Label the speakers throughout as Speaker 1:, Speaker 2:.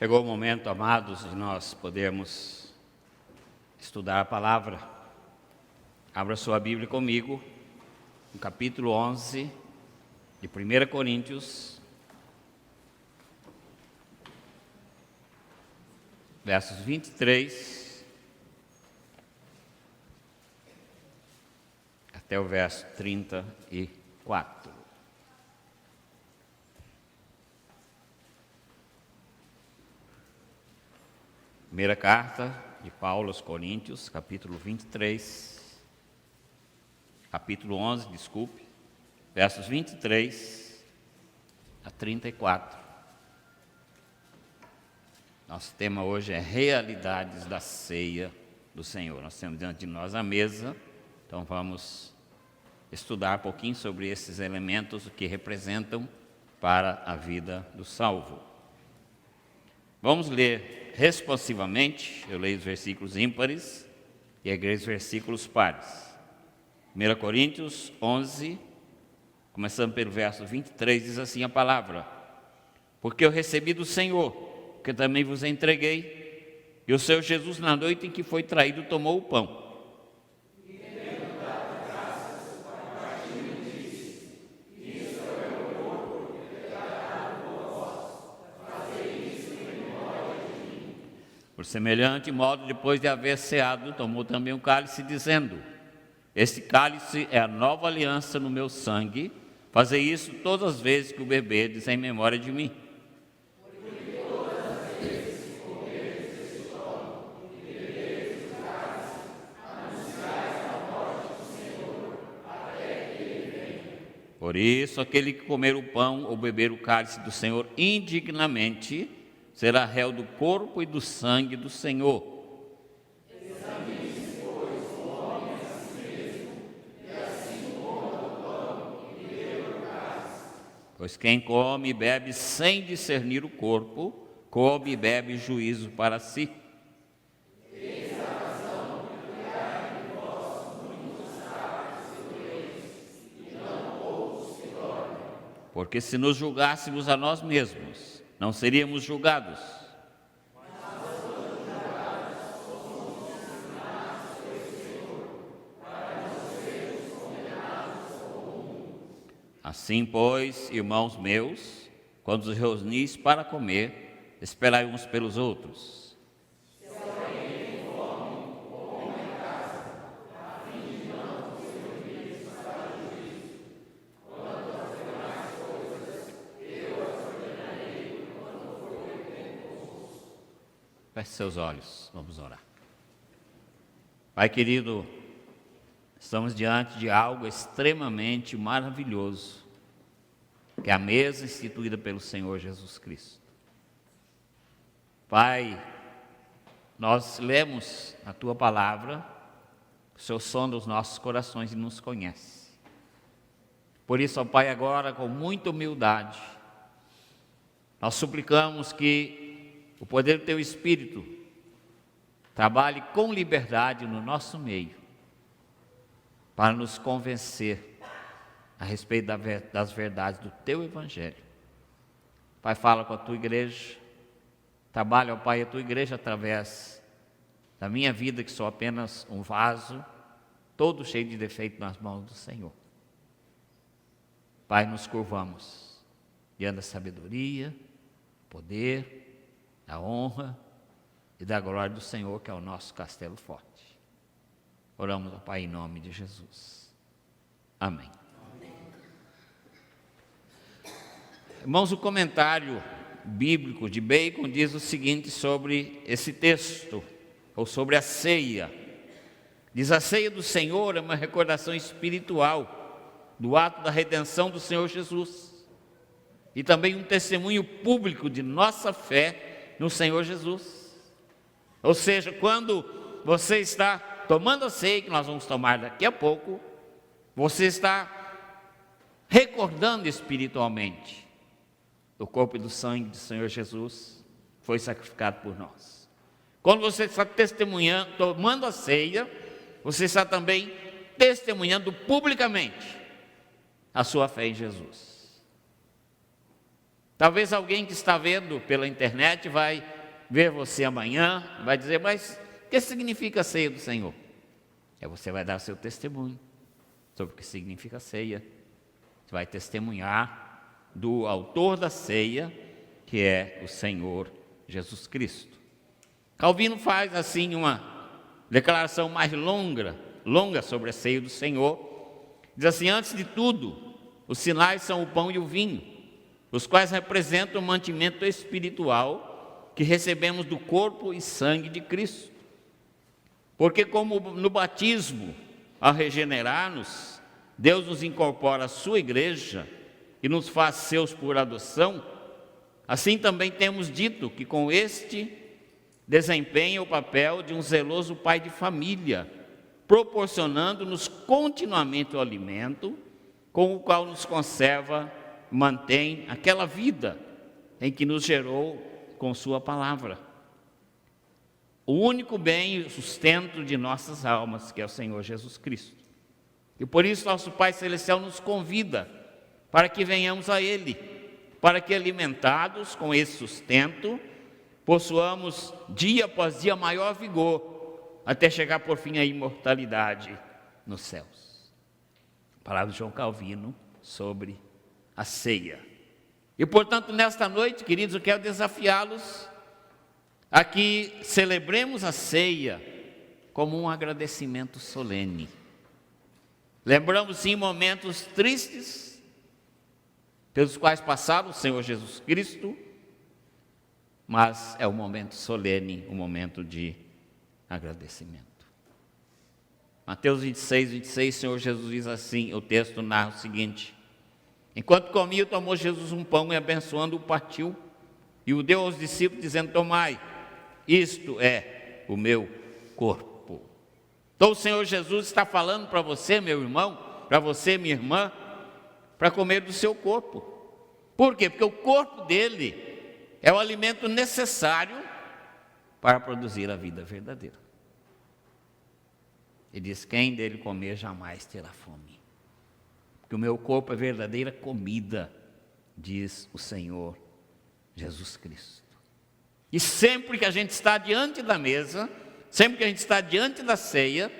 Speaker 1: Chegou o momento, amados, de nós podermos estudar a palavra. Abra sua Bíblia comigo, no capítulo 11 de 1 Coríntios, versos 23 até o verso 34. Primeira carta de Paulo aos Coríntios, capítulo 11, versos 23 a 34. Nosso tema hoje é realidades da ceia do Senhor. Nós temos diante de nós a mesa, então vamos estudar um pouquinho sobre esses elementos, o que representam para a vida do salvo. Vamos ler responsivamente, eu leio os versículos ímpares e a igreja os versículos pares. 1 Coríntios 11, começando pelo verso 23, diz assim a palavra: porque eu recebi do Senhor, que também vos entreguei, e o Senhor Jesus, na noite em que foi traído, tomou o pão. Por semelhante modo, depois de haver ceado, tomou também um cálice, dizendo: este cálice é a nova aliança no meu sangue. Fazei isso todas as vezes que o beberdes em memória de mim. Porque todas as vezes que comerdes este pão e beberdes o cálice, anunciais a morte do Senhor, até que ele venha. Por isso, aquele que comer o pão ou beber o cálice do Senhor indignamente, será réu do corpo e do sangue do Senhor. Examine-se, pois, o homem a si mesmo, e assim coma do pão e beba do cálice. Pois quem come e bebe sem discernir o corpo, come e bebe juízo para si. Eis a razão que há em vós muitos sábios e doentes, e não poucos que dormem. Porque se nos julgássemos a nós mesmos, não seríamos julgados. Assim, pois, irmãos meus, quando os reunis para comer, esperai uns pelos outros. Feche seus olhos, vamos orar. Pai querido, estamos diante de algo extremamente maravilhoso, que é a mesa instituída pelo Senhor Jesus Cristo. Pai, nós lemos a Tua palavra, o Senhor sonda os nossos corações e nos conhece. Por isso, ó Pai, agora com muita humildade, nós suplicamos que o poder do Teu Espírito trabalhe com liberdade no nosso meio, para nos convencer a respeito das verdades do Teu Evangelho. Pai, fala com a Tua igreja, trabalha, ó Pai, a Tua igreja através da minha vida, que sou apenas um vaso, todo cheio de defeito nas mãos do Senhor. Pai, nos curvamos diante da sabedoria, do poder, da honra e da glória do Senhor, que é o nosso castelo forte. Oramos, ó Pai, em nome de Jesus. Amém. Irmãos, o comentário bíblico de Bacon diz o seguinte sobre esse texto, ou sobre a ceia. Diz: a ceia do Senhor é uma recordação espiritual do ato da redenção do Senhor Jesus, e também um testemunho público de nossa fé no Senhor Jesus. Ou seja, quando você está tomando a ceia, que nós vamos tomar daqui a pouco, você está recordando espiritualmente do corpo e do sangue do Senhor Jesus, que foi sacrificado por nós. Quando você está testemunhando, tomando a ceia, você está também testemunhando publicamente a sua fé em Jesus. Talvez alguém que está vendo pela internet vai ver você amanhã, vai dizer, mas o que significa a ceia do Senhor? Você vai dar o seu testemunho sobre o que significa a ceia. Você vai testemunhar do autor da ceia, que é o Senhor Jesus Cristo. Calvino faz assim uma declaração mais longa sobre a ceia do Senhor. Diz assim: antes de tudo, os sinais são o pão e o vinho, os quais representam o mantimento espiritual que recebemos do corpo e sangue de Cristo. Porque como no batismo, ao regenerar-nos, Deus nos incorpora à sua igreja e nos faz seus por adoção, assim também temos dito que com este desempenha o papel de um zeloso pai de família, proporcionando-nos continuamente o alimento com o qual nos conserva, mantém aquela vida em que nos gerou com sua palavra. O único bem e sustento de nossas almas, que é o Senhor Jesus Cristo. E por isso nosso Pai Celestial nos convida para que venhamos a Ele, para que alimentados com esse sustento, possuamos dia após dia maior vigor, até chegar por fim à imortalidade nos céus. Palavra de João Calvino sobre a ceia. E portanto, nesta noite, queridos, eu quero desafiá-los a que celebremos a ceia como um agradecimento solene. Lembramos sim momentos tristes pelos quais passaram o Senhor Jesus Cristo, mas é um momento solene, um momento de agradecimento. Mateus 26, o Senhor Jesus diz assim, o texto narra o seguinte: enquanto comia, tomou Jesus um pão e abençoando o partiu e o deu aos discípulos, dizendo: tomai, isto é o meu corpo. Então o Senhor Jesus está falando para você, meu irmão, para você, minha irmã, para comer do seu corpo. Por quê? Porque o corpo dele é o alimento necessário para produzir a vida verdadeira. Ele diz: quem dele comer jamais terá fome. Porque o meu corpo é verdadeira comida, diz o Senhor Jesus Cristo. E sempre que a gente está diante da mesa, sempre que a gente está diante da ceia,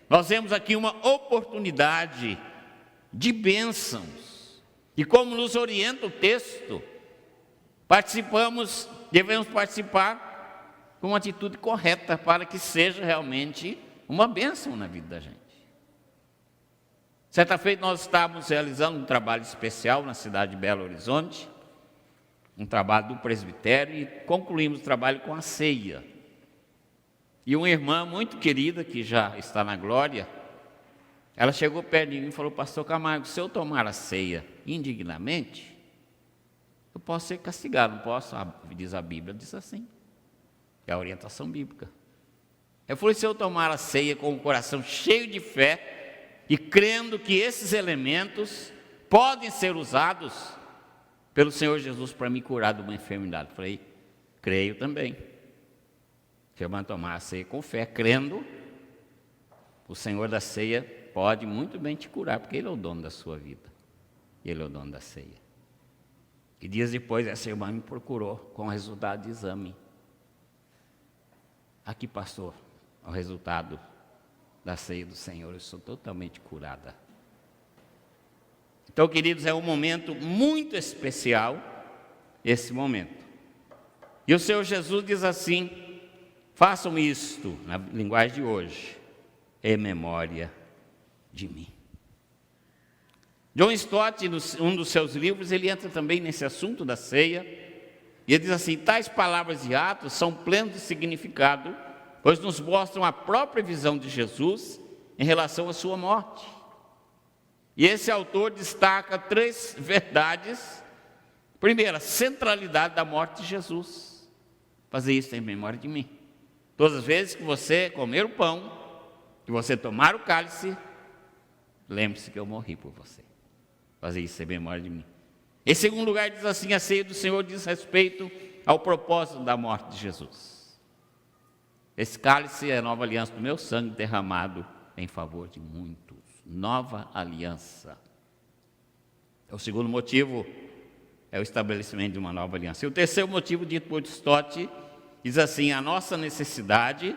Speaker 1: nós vemos aqui uma oportunidade de bênçãos. E como nos orienta o texto, devemos participar com uma atitude correta para que seja realmente uma bênção na vida da gente. Certa feita nós estávamos realizando um trabalho especial na cidade de Belo Horizonte, um trabalho do presbitério, e concluímos o trabalho com a ceia. E uma irmã muito querida, que já está na glória, ela chegou perto de mim e falou: pastor Camargo, se eu tomar a ceia indignamente, eu posso ser castigado, não posso? Diz a Bíblia, diz assim, é a orientação bíblica. Eu falei: se eu tomar a ceia com o coração cheio de fé e crendo que esses elementos podem ser usados pelo Senhor Jesus para me curar de uma enfermidade. Eu falei: creio também. Se eu tomar a ceia com fé, crendo, o Senhor da ceia pode muito bem te curar, porque Ele é o dono da sua vida. Ele é o dono da ceia. E dias depois, essa irmã me procurou com o resultado de exame. Aqui, pastor, o resultado da ceia do Senhor, eu sou totalmente curada. Então, queridos, é um momento muito especial, esse momento. E o Senhor Jesus diz assim: façam isto, na linguagem de hoje, em memória de mim. John Stott, em um dos seus livros, ele entra também nesse assunto da ceia, e ele diz assim: tais palavras e atos são plenos de significado, pois nos mostram a própria visão de Jesus em relação à sua morte. E esse autor destaca 3 verdades. Primeiro, a centralidade da morte de Jesus. Fazer isso em memória de mim. Todas as vezes que você comer o pão, que você tomar o cálice, lembre-se que eu morri por você. Fazer isso em memória de mim. Em segundo lugar, diz assim: a ceia do Senhor diz respeito ao propósito da morte de Jesus. Esse cálice é a nova aliança do meu sangue derramado em favor de muitos. Nova aliança. É o segundo motivo é o estabelecimento de uma nova aliança. E o terceiro motivo dito por Stott diz assim: a nossa necessidade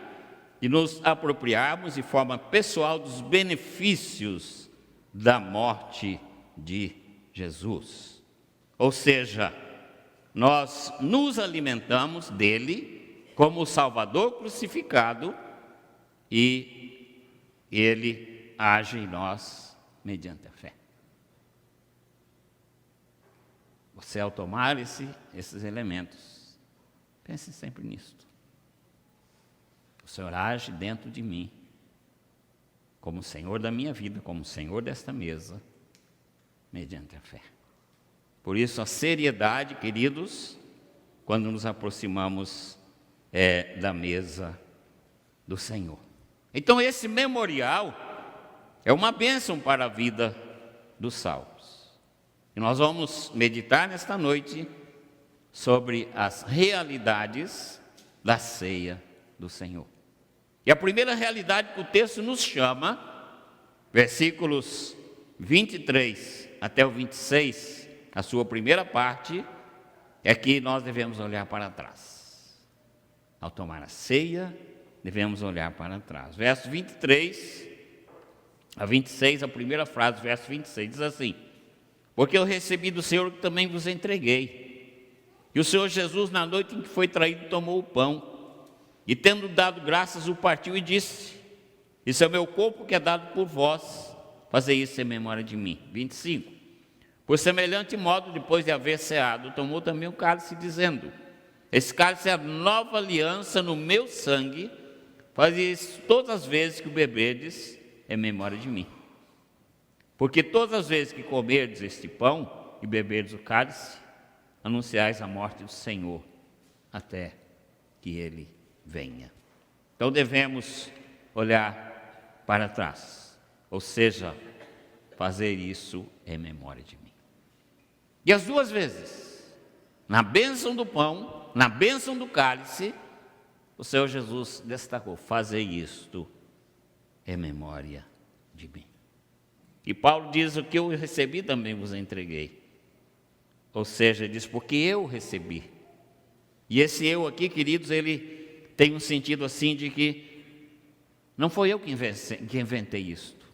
Speaker 1: de nos apropriarmos de forma pessoal dos benefícios da morte de Jesus. Ou seja, nós nos alimentamos dele como o Salvador crucificado e ele age em nós mediante a fé. Você, ao tomar esses elementos, pense sempre nisto. O Senhor age dentro de mim, como Senhor da minha vida, como Senhor desta mesa, mediante a fé. Por isso, a seriedade, queridos, quando nos aproximamos da mesa do Senhor. Então, esse memorial é uma bênção para a vida dos salvos. E nós vamos meditar nesta noite sobre as realidades da ceia do Senhor. E a primeira realidade que o texto nos chama, versículos 23 até o 26, a sua primeira parte, é que nós devemos olhar para trás. Ao tomar a ceia, devemos olhar para trás. Verso 23 a 26, a primeira frase, verso 26, diz assim: porque eu recebi do Senhor que também vos entreguei. E o Senhor Jesus, na noite em que foi traído, tomou o pão, e tendo dado graças, o partiu e disse: isso é o meu corpo que é dado por vós, fazei isso em memória de mim. 25. Por semelhante modo, depois de haver ceado, tomou também o cálice, dizendo: esse cálice é a nova aliança no meu sangue, fazei isso todas as vezes que o beberdes, em memória de mim. Porque todas as vezes que comerdes este pão e beberdes o cálice, anunciais a morte do Senhor, até que Ele venha. Então devemos olhar para trás, ou seja, fazer isso em memória de mim. E as duas vezes, na bênção do pão, na bênção do cálice, o Senhor Jesus destacou: fazei isto em memória de mim. E Paulo diz: o que eu recebi também vos entreguei. Ou seja, diz: porque eu recebi. E esse eu aqui, queridos, ele tem um sentido assim de que não foi eu que inventei isto.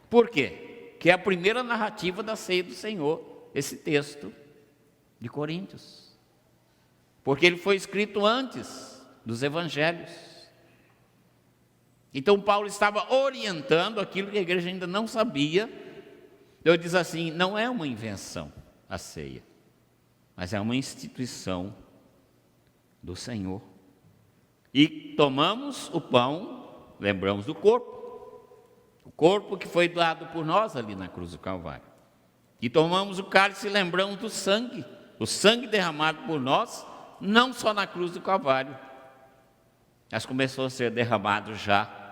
Speaker 1: Por quê? Que é a primeira narrativa da ceia do Senhor, esse texto de Coríntios. Porque ele foi escrito antes dos evangelhos. Então Paulo estava orientando aquilo que a igreja ainda não sabia. Então ele diz assim: não é uma invenção a ceia, mas é uma instituição do Senhor. E tomamos o pão, lembramos do corpo. O corpo que foi dado por nós ali na cruz do Calvário. E tomamos o cálice e lembramos do sangue. O sangue derramado por nós, não só na cruz do Calvário, mas começou a ser derramado já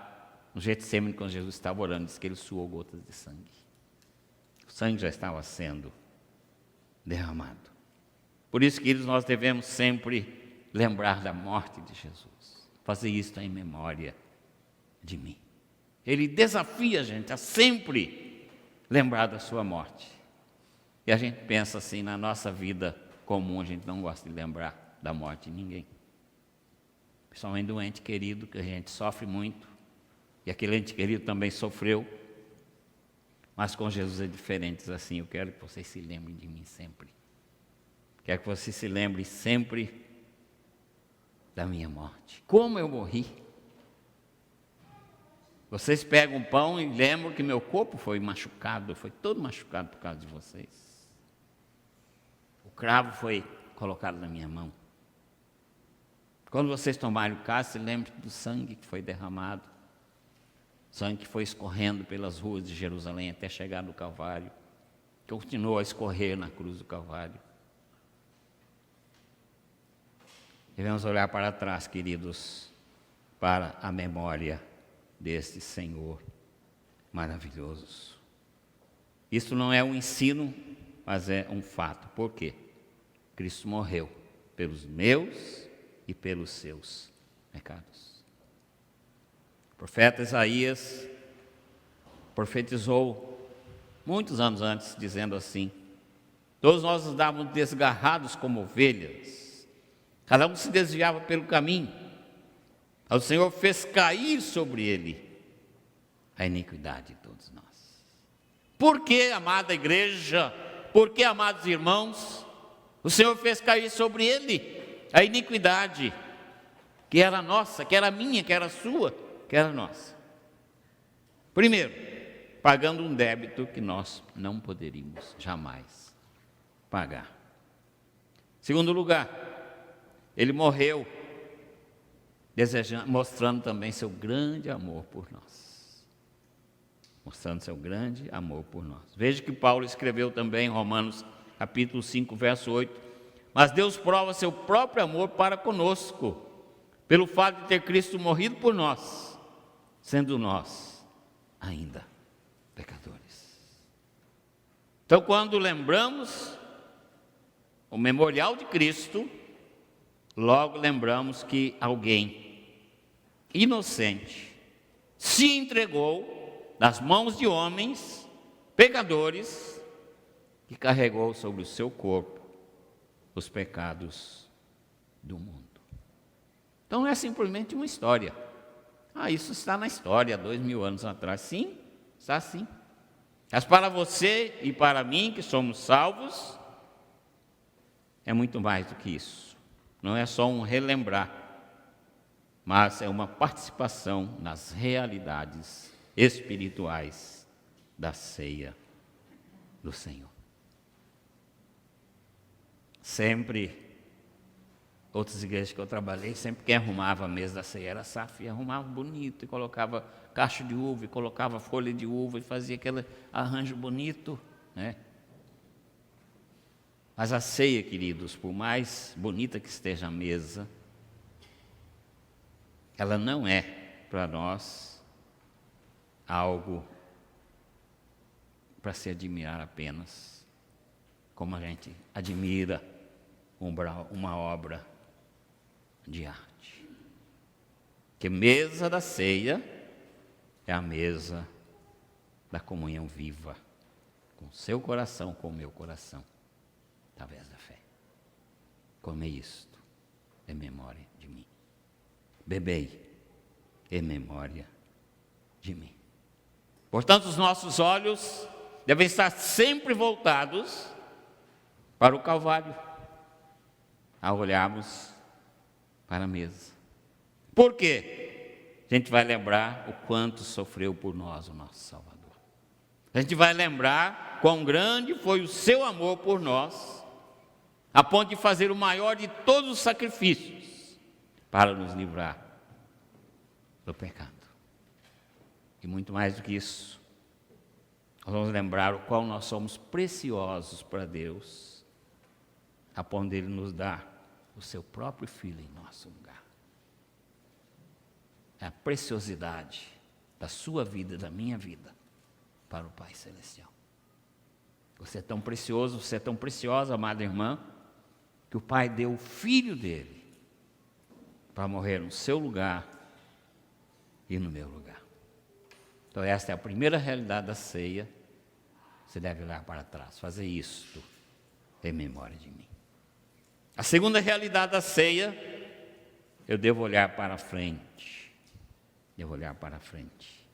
Speaker 1: no Getsemane, quando Jesus estava orando, diz que ele suou gotas de sangue. O sangue já estava sendo derramado. Por isso, queridos, nós devemos sempre lembrar da morte de Jesus. Fazer isto em memória de mim. Ele desafia a gente a sempre lembrar da sua morte. E a gente pensa assim, na nossa vida comum, a gente não gosta de lembrar da morte de ninguém. Principalmente do ente querido, que a gente sofre muito. E aquele ente querido também sofreu. Mas com Jesus é diferente. Diz assim: eu quero que vocês se lembrem de mim sempre. Quero que vocês se lembrem sempre da minha morte. Como eu morri. Vocês pegam o pão e lembram que meu corpo foi machucado. Foi todo machucado por causa de vocês. O cravo foi colocado na minha mão. Quando vocês tomarem o cálice, lembrem do sangue que foi derramado. Sangue que foi escorrendo pelas ruas de Jerusalém até chegar no Calvário. Que continuou a escorrer na cruz do Calvário. Devemos olhar para trás, queridos, para a memória deste Senhor maravilhoso. Isso não é um ensino, mas é um fato. Por quê? Cristo morreu pelos meus e pelos seus pecados. O profeta Isaías profetizou muitos anos antes, dizendo assim: Todos nós andávamos desgarrados como ovelhas. Cada um se desviava pelo caminho. O Senhor fez cair sobre ele a iniquidade de todos nós. Por que, amada igreja? Por que, amados irmãos? O Senhor fez cair sobre ele a iniquidade que era nossa, que era minha, que era sua, que era nossa. Primeiro, pagando um débito que nós não poderíamos jamais pagar. Segundo lugar, ele morreu mostrando também seu grande amor por nós. Mostrando seu grande amor por nós. Veja que Paulo escreveu também em Romanos capítulo 5, verso 8. Mas Deus prova seu próprio amor para conosco, pelo fato de ter Cristo morrido por nós, sendo nós ainda pecadores. Então, quando lembramos o memorial de Cristo, logo lembramos que alguém inocente se entregou nas mãos de homens pecadores que carregou sobre o seu corpo os pecados do mundo. Então não é simplesmente uma história. Isso está na história, 2000 anos atrás. Sim, está assim. Mas para você e para mim, que somos salvos, é muito mais do que isso. Não é só um relembrar, mas é uma participação nas realidades espirituais da ceia do Senhor. Sempre, outras igrejas que eu trabalhei, sempre quem arrumava a mesa da ceia era SAF, e arrumava bonito, e colocava cacho de uva, e colocava folha de uva, e fazia aquele arranjo bonito, né? Mas a ceia, queridos, por mais bonita que esteja a mesa, ela não é para nós algo para se admirar apenas, como a gente admira uma obra de arte. Que mesa da ceia é a mesa da comunhão viva, com o seu coração, com o meu coração, através da fé. Comei isto em memória de mim. Bebei em memória de mim. Portanto, os nossos olhos devem estar sempre voltados para o Calvário, ao olharmos para a mesa. Por quê? A gente vai lembrar o quanto sofreu por nós o nosso Salvador. A gente vai lembrar quão grande foi o seu amor por nós, a ponto de fazer o maior de todos os sacrifícios para nos livrar do pecado. E muito mais do que isso, nós vamos lembrar o qual nós somos preciosos para Deus, a ponto de Ele nos dar o seu próprio Filho em nosso lugar. É a preciosidade da sua vida e da minha vida para o Pai Celestial. Você é tão precioso, você é tão preciosa, amada irmã, que o Pai deu o Filho dele para morrer no seu lugar e no meu lugar. Então esta é a primeira realidade da ceia. Você deve olhar para trás, fazer isto em memória de mim. A segunda realidade da ceia, eu devo olhar para frente. Devo olhar para frente.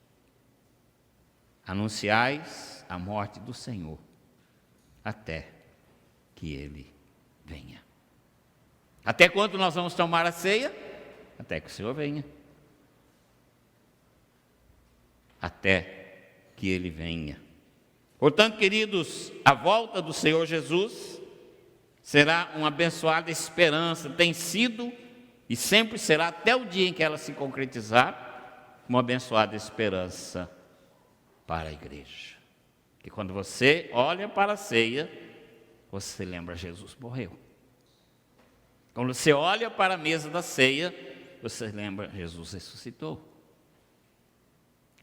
Speaker 1: Anunciais a morte do Senhor até que Ele venha. Até quando nós vamos tomar a ceia? Até que o Senhor venha. Até que Ele venha. Portanto, queridos, a volta do Senhor Jesus será uma abençoada esperança, tem sido e sempre será, até o dia em que ela se concretizar, uma abençoada esperança para a igreja. E quando você olha para a ceia, você lembra: Jesus morreu. Quando você olha para a mesa da ceia, você lembra: Jesus ressuscitou.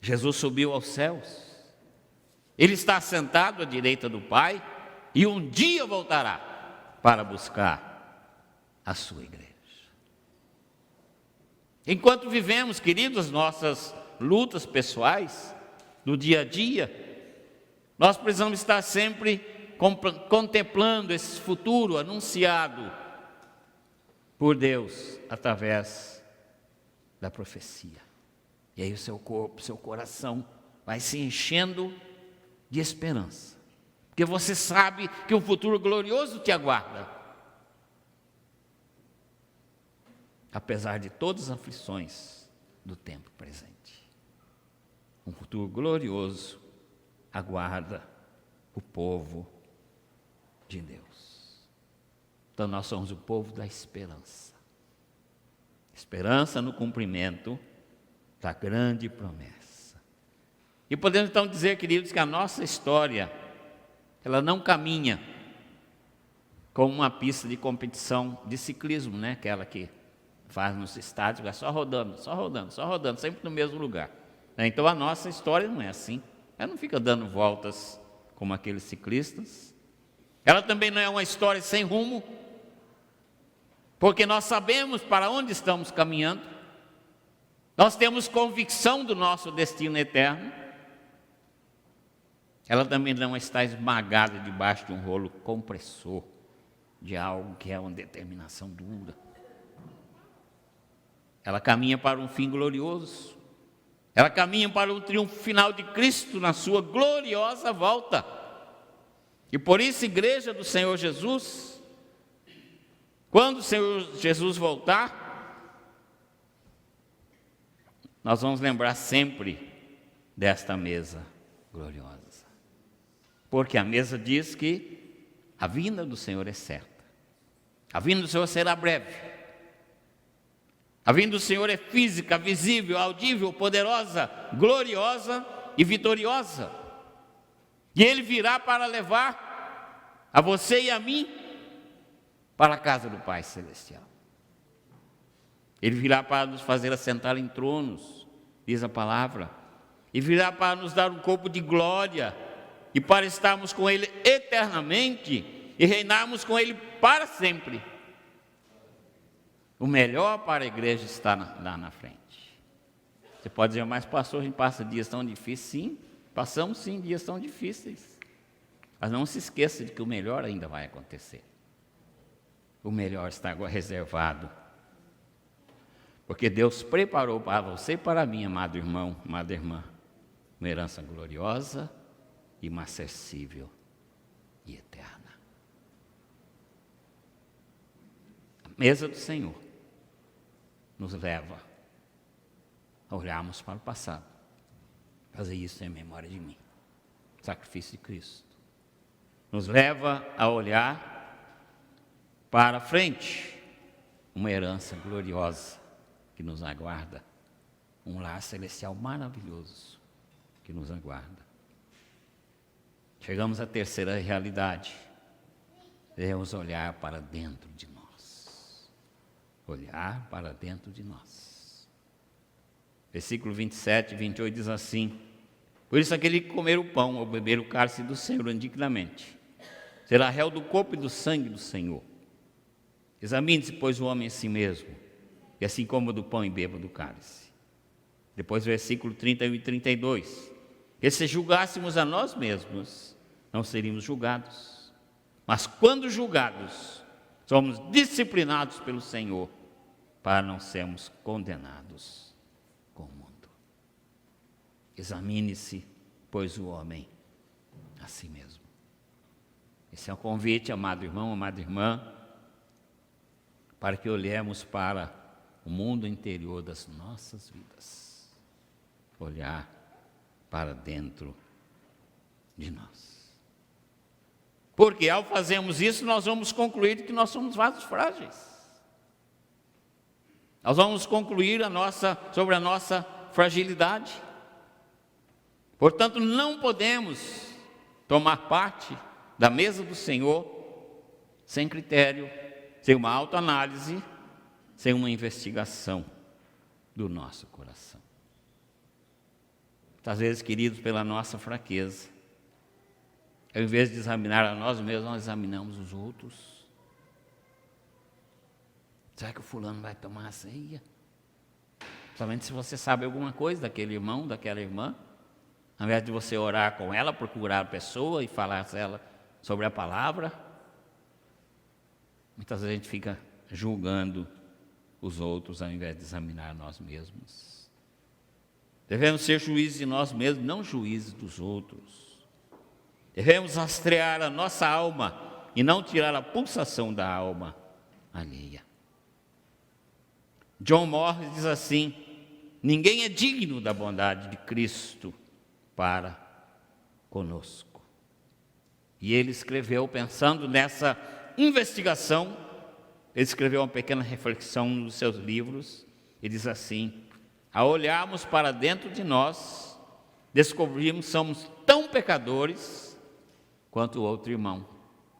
Speaker 1: Jesus subiu aos céus. Ele está sentado à direita do Pai e um dia voltará para buscar a sua igreja. Enquanto vivemos, queridos, nossas lutas pessoais, no dia a dia, nós precisamos estar sempre contemplando esse futuro anunciado por Deus através da profecia. E aí o seu corpo, o seu coração vai se enchendo de esperança, porque você sabe que um futuro glorioso te aguarda, apesar de todas as aflições do tempo presente. Um futuro glorioso aguarda o povo de Deus. Então nós somos o povo da esperança. Esperança no cumprimento da grande promessa. E podemos então dizer, queridos, que a nossa história, ela não caminha como uma pista de competição de ciclismo, né? Aquela que faz nos estádios, vai só rodando, sempre no mesmo lugar. Então a nossa história não é assim. Ela não fica dando voltas como aqueles ciclistas. Ela também não é uma história sem rumo, porque nós sabemos para onde estamos caminhando. Nós temos convicção do nosso destino eterno. Ela também não está esmagada debaixo de um rolo compressor, de algo que é uma determinação dura. Ela caminha para um fim glorioso. Ela caminha para o triunfo final de Cristo na sua gloriosa volta. E por isso, igreja do Senhor Jesus, quando o Senhor Jesus voltar, nós vamos lembrar sempre desta mesa gloriosa. Porque a mesa diz que a vinda do Senhor é certa. A vinda do Senhor será breve. A vinda do Senhor é física, visível, audível, poderosa, gloriosa e vitoriosa. E Ele virá para levar a você e a mim para a casa do Pai Celestial. Ele virá para nos fazer assentar em tronos, diz a palavra. E virá para nos dar um corpo de glória e para estarmos com Ele eternamente e reinarmos com Ele para sempre. O melhor para a igreja está lá na frente. Você pode dizer, mas pastor, a gente passa dias tão difíceis. Sim, passamos sim dias tão difíceis. Mas não se esqueça de que o melhor ainda vai acontecer. O melhor está agora reservado. Porque Deus preparou para você e para mim, amado irmão, amada irmã, uma herança gloriosa e inacessível e eterna. A mesa do Senhor nos leva a olharmos para o passado, fazer isso em memória de mim, sacrifício de Cristo. Nos leva a olhar para frente, uma herança gloriosa que nos aguarda, um lar celestial maravilhoso que nos aguarda. Chegamos à terceira realidade, devemos olhar para dentro de nós. Olhar para dentro de nós. Versículo 27 e 28 diz assim: por isso aquele que comer o pão ou beber o cálice do Senhor indignamente será réu do corpo e do sangue do Senhor. Examine-se, pois, o homem a si mesmo, e assim coma do pão e beba do cálice. Depois, versículo 31 e 32. E se julgássemos a nós mesmos, não seríamos julgados. Mas quando julgados, somos disciplinados pelo Senhor, para não sermos condenados com o mundo. Examine-se, pois, o homem a si mesmo. Esse é um convite, amado irmão, amada irmã, para que olhemos para o mundo interior das nossas vidas. Olhar para dentro de nós. Porque ao fazermos isso, nós vamos concluir que nós somos vasos frágeis. Nós vamos concluir sobre a nossa fragilidade. Portanto, não podemos tomar parte da mesa do Senhor sem critério, sem uma autoanálise, sem uma investigação do nosso coração. Muitas vezes, queridos, pela nossa fraqueza, ao invés de examinar a nós mesmos, nós examinamos os outros. Será que o fulano vai tomar a ceia? Somente se você sabe alguma coisa daquele irmão, daquela irmã, ao invés de você orar com ela, procurar a pessoa e falar a ela sobre a palavra, muitas vezes a gente fica julgando os outros ao invés de examinar nós mesmos. Devemos ser juízes de nós mesmos, não juízes dos outros. Devemos rastrear a nossa alma e não tirar a pulsação da alma alheia. John Morris diz assim: ninguém é digno da bondade de Cristo para conosco. E ele escreveu, pensando nessa investigação, ele escreveu uma pequena reflexão nos seus livros, e diz assim: ao olharmos para dentro de nós, descobrimos que somos tão pecadores quanto o outro irmão,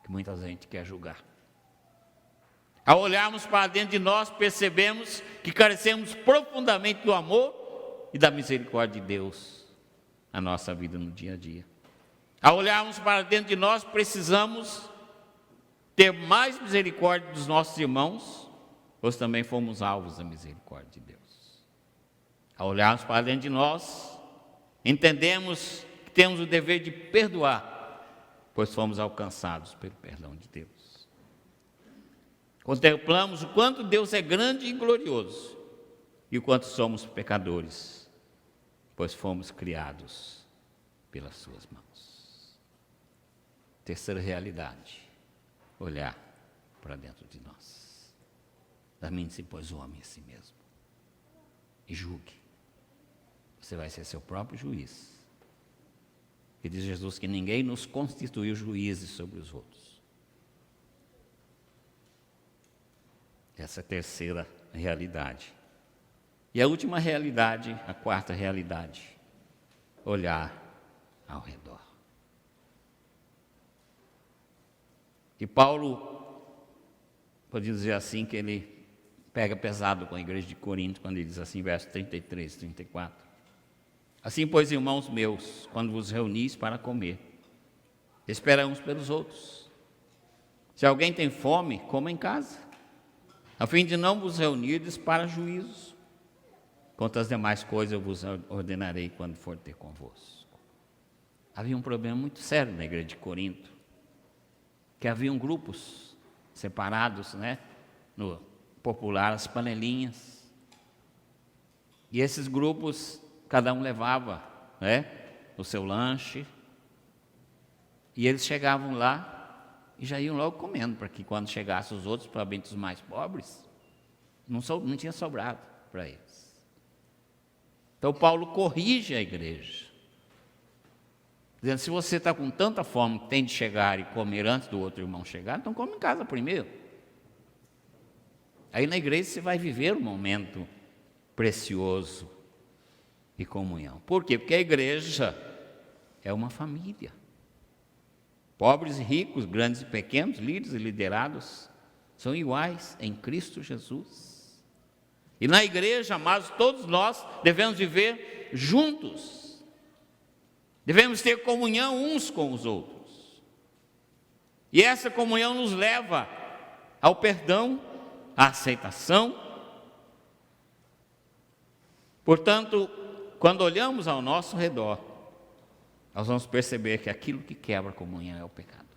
Speaker 1: que muita gente quer julgar. Ao olharmos para dentro de nós, percebemos que carecemos profundamente do amor e da misericórdia de Deus na nossa vida no dia a dia. Ao olharmos para dentro de nós, precisamos ter mais misericórdia dos nossos irmãos, pois também fomos alvos da misericórdia de Deus. Ao olharmos para dentro de nós, entendemos que temos o dever de perdoar, pois fomos alcançados pelo perdão de Deus. Contemplamos o quanto Deus é grande e glorioso, e o quanto somos pecadores, pois fomos criados pelas suas mãos. Terceira realidade: olhar para dentro de nós. Examine-se, pois, o homem a si mesmo, e julgue. Você vai ser seu próprio juiz. E diz Jesus que ninguém nos constituiu juízes sobre os outros. Essa é a terceira realidade. E a última realidade, a quarta realidade: olhar ao redor. E Paulo, pode dizer assim, que ele pega pesado com a igreja de Corinto, quando ele diz assim, verso 33, 34. Assim, pois, irmãos meus, quando vos reunis para comer, espera uns pelos outros. Se alguém tem fome, coma em casa, a fim de não vos reunirdes para juízos. Quanto às demais coisas eu vos ordenarei quando for ter convosco. Havia um problema muito sério na igreja de Corinto, que haviam grupos separados, no popular, as panelinhas. E esses grupos, cada um levava, o seu lanche, e eles chegavam lá e já iam logo comendo, para que quando chegassem os outros, provavelmente os mais pobres, não tinha sobrado para eles. Então Paulo corrige a igreja, dizendo: se você está com tanta fome que tem de chegar e comer antes do outro irmão chegar, então come em casa primeiro. Aí na igreja você vai viver um momento precioso de comunhão. Por quê? Porque a igreja é uma família. Pobres e ricos, grandes e pequenos, líderes e liderados, são iguais em Cristo Jesus. E na igreja, amados, todos nós devemos viver juntos. Devemos ter comunhão uns com os outros. E essa comunhão nos leva ao perdão, à aceitação. Portanto, quando olhamos ao nosso redor, nós vamos perceber que aquilo que quebra a comunhão é o pecado.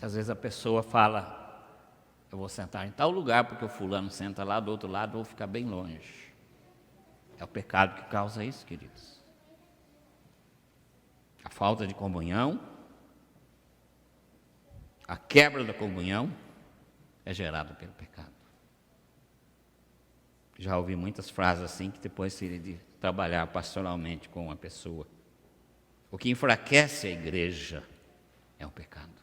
Speaker 1: Às vezes a pessoa fala: eu vou sentar em tal lugar porque o fulano senta lá do outro lado, eu vou ficar bem longe. É o pecado que causa isso, queridos. A falta de comunhão, a quebra da comunhão é gerada pelo pecado. Já ouvi muitas frases assim, que depois seria de trabalhar pastoralmente com uma pessoa. O que enfraquece a igreja é o pecado.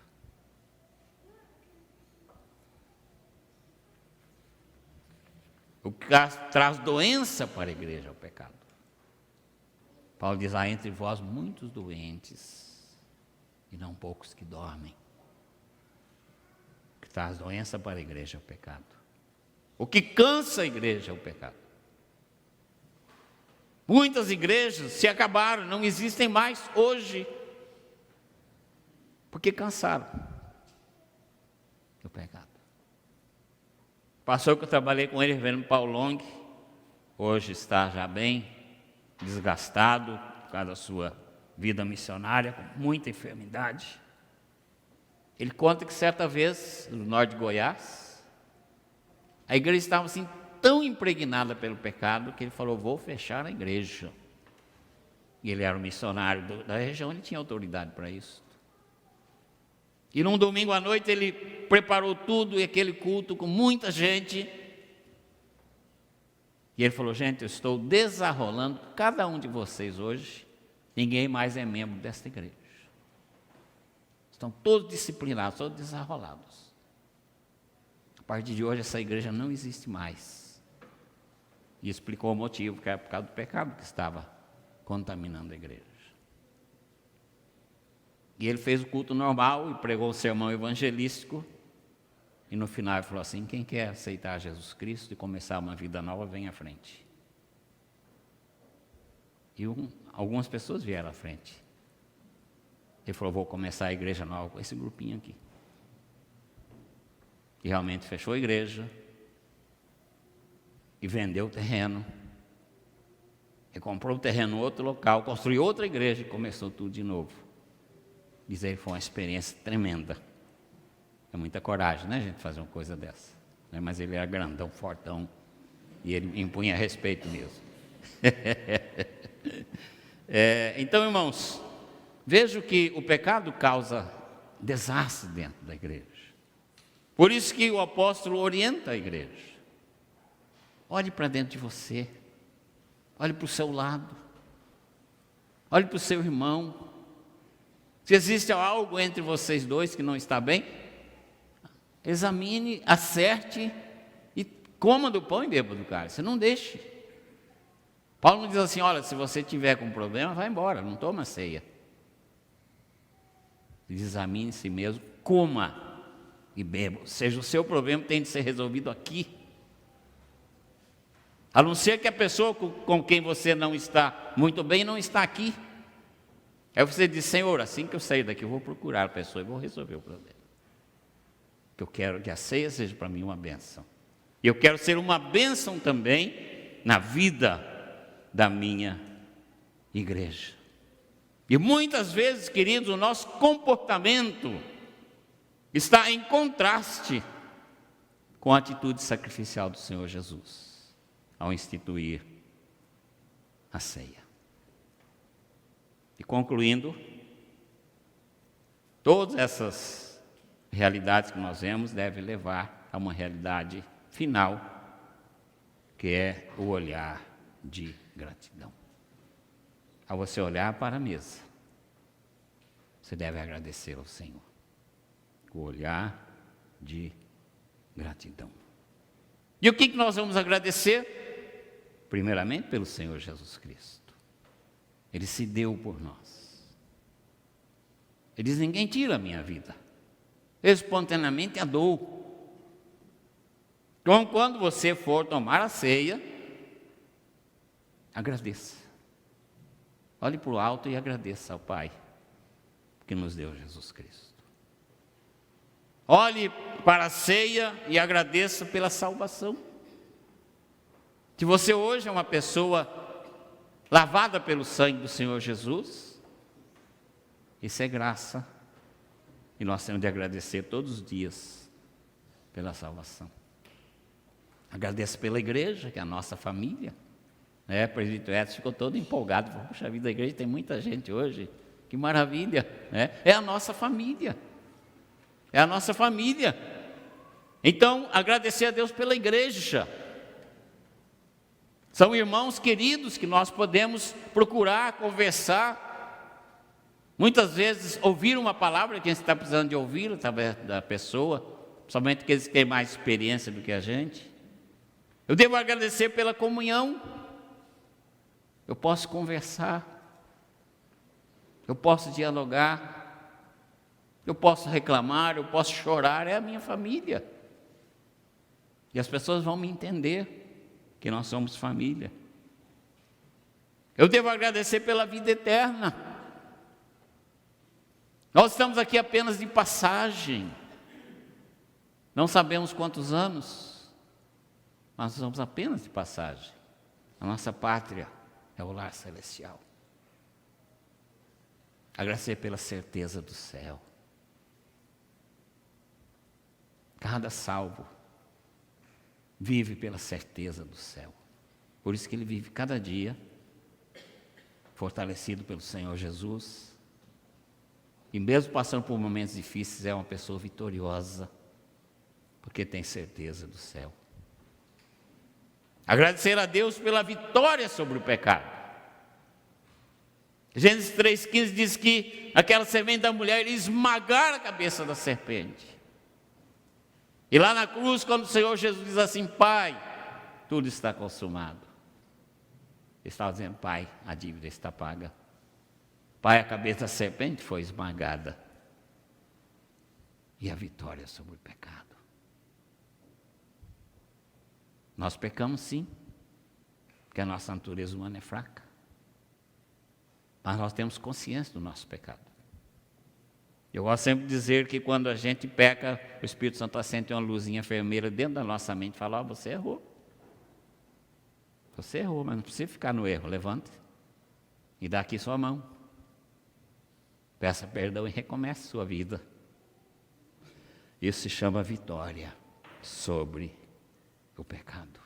Speaker 1: O que traz doença para a igreja é o pecado. Paulo diz: há entre vós muitos doentes e não poucos que dormem. O que traz doença para a igreja é o pecado. O que cansa a igreja é o pecado. Muitas igrejas se acabaram, não existem mais hoje, porque cansaram do pecado. O pastor que eu trabalhei com ele, reverendo Paulo Long, hoje está já bem desgastado por causa da sua vida missionária, com muita enfermidade. Ele conta que certa vez, no norte de Goiás, a igreja estava assim tão impregnada pelo pecado que ele falou: vou fechar a igreja. E ele era um missionário da região, ele tinha autoridade para isso. E num domingo à noite ele preparou tudo, e aquele culto com muita gente. E ele falou: gente, eu estou desarrolando cada um de vocês hoje. Ninguém mais é membro desta igreja. Estão todos disciplinados, todos desarrolados. A partir de hoje essa igreja não existe mais. E explicou o motivo, que era por causa do pecado que estava contaminando a igreja. E ele fez o culto normal e pregou o sermão evangelístico. E no final ele falou assim: quem quer aceitar Jesus Cristo e começar uma vida nova, vem à frente. E algumas pessoas vieram à frente. Ele falou: vou começar a igreja nova com esse grupinho aqui. E realmente fechou a igreja. E vendeu o terreno. E comprou o terreno em outro local, construiu outra igreja e começou tudo de novo. Diz aí, foi uma experiência tremenda. É muita coragem, né, gente, fazer uma coisa dessa. Mas ele era grandão, fortão, e ele impunha respeito mesmo. Então, irmãos, vejo que o pecado causa desastre dentro da igreja. Por isso que o apóstolo orienta a igreja. Olhe para dentro de você. Olhe para o seu lado. Olhe para o seu irmão. Se existe algo entre vocês dois que não está bem, examine, acerte e coma do pão e beba do cálice. Não deixe. Paulo não diz assim: olha, se você tiver com problema, vai embora, não toma ceia. Examine si mesmo, coma e beba. Ou seja, o seu problema tem de ser resolvido aqui. A não ser que a pessoa com quem você não está muito bem não está aqui. Aí você diz: Senhor, assim que eu sair daqui, eu vou procurar a pessoa e vou resolver o problema. Eu quero que a ceia seja para mim uma bênção. E eu quero ser uma bênção também na vida da minha igreja. E muitas vezes, queridos, o nosso comportamento está em contraste com a atitude sacrificial do Senhor Jesus ao instituir a ceia. E concluindo, todas essas realidades que nós vemos devem levar a uma realidade final, que é o olhar de gratidão. Ao você olhar para a mesa, você deve agradecer ao Senhor. O olhar de gratidão. E o que nós vamos agradecer? Primeiramente pelo Senhor Jesus Cristo. Ele se deu por nós. Ele diz: ninguém tira a minha vida. Eu espontaneamente a dou. Então, quando você for tomar a ceia, agradeça. Olhe para o alto e agradeça ao Pai que nos deu Jesus Cristo. Olhe para a ceia e agradeça pela salvação. Se você hoje é uma pessoa lavada pelo sangue do Senhor Jesus, isso é graça. E nós temos de agradecer todos os dias pela salvação. Agradeço pela igreja, que é a nossa família. O presbítero Edson ficou todo empolgado. Falou: puxa vida, a igreja tem muita gente hoje. Que maravilha. É a nossa família. É a nossa família. Então, agradecer a Deus pela igreja. São irmãos queridos que nós podemos procurar, conversar. Muitas vezes ouvir uma palavra que a gente está precisando de ouvir através da pessoa, somente aqueles que têm mais experiência do que a gente. Eu devo agradecer pela comunhão. Eu posso conversar, eu posso dialogar, eu posso reclamar, eu posso chorar, é a minha família. E as pessoas vão me entender que nós somos família. Eu devo agradecer pela vida eterna. Nós estamos aqui apenas de passagem. Não sabemos quantos anos, mas somos apenas de passagem. A nossa pátria é o lar celestial. Agradecer pela certeza do céu. Cada salvo vive pela certeza do céu. Por isso que ele vive cada dia fortalecido pelo Senhor Jesus. E mesmo passando por momentos difíceis, é uma pessoa vitoriosa, porque tem certeza do céu. Agradecer a Deus pela vitória sobre o pecado. Gênesis 3,15 diz que aquela semente da mulher iria esmagar a cabeça da serpente. E lá na cruz, quando o Senhor Jesus diz assim: Pai, tudo está consumado. Ele estava dizendo: Pai, a dívida está paga. Pai, a cabeça da serpente foi esmagada. E a vitória sobre o pecado. Nós pecamos sim, porque a nossa natureza humana é fraca. Mas nós temos consciência do nosso pecado. Eu gosto sempre de dizer que quando a gente peca, o Espírito Santo acende uma luzinha enfermeira dentro da nossa mente e fala: ó, você errou. Você errou, mas não precisa ficar no erro. Levante e dá aqui sua mão. Peça perdão e recomece sua vida. Isso se chama vitória sobre o pecado.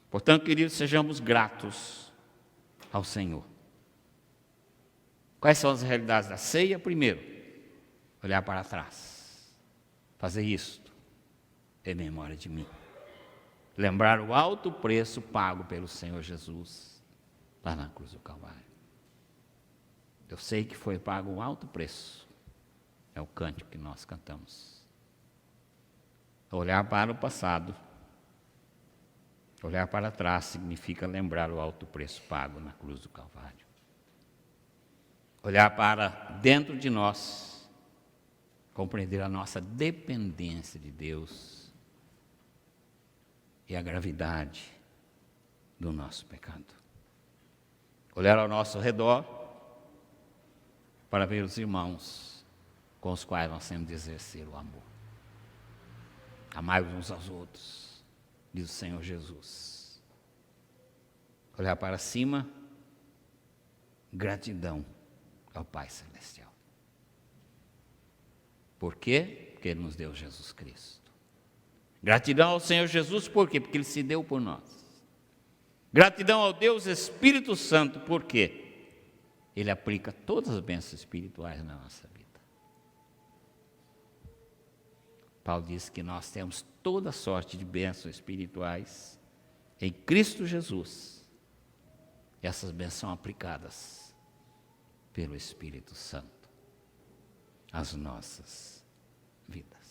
Speaker 1: Portanto, queridos, sejamos gratos ao Senhor. Quais são as realidades da ceia? Primeiro, olhar para trás. Fazer isto em memória de mim. Lembrar o alto preço pago pelo Senhor Jesus lá na cruz do Calvário. Eu sei que foi pago um alto preço. É o cântico que nós cantamos. Olhar para o passado. Olhar para trás significa lembrar o alto preço pago na cruz do Calvário. Olhar para dentro de nós, compreender a nossa dependência de Deus e a gravidade do nosso pecado. Olhar ao nosso redor para ver os irmãos com os quais nós temos de exercer o amor. Amai uns aos outros, diz o Senhor Jesus. Olhar para cima, gratidão ao Pai Celestial. Por quê? Porque Ele nos deu Jesus Cristo. Gratidão ao Senhor Jesus, por quê? Porque Ele se deu por nós. Gratidão ao Deus Espírito Santo, por quê? Ele aplica todas as bênçãos espirituais na nossa vida. Paulo diz que nós temos toda sorte de bênçãos espirituais em Cristo Jesus. E essas bênçãos são aplicadas pelo Espírito Santo às nossas vidas.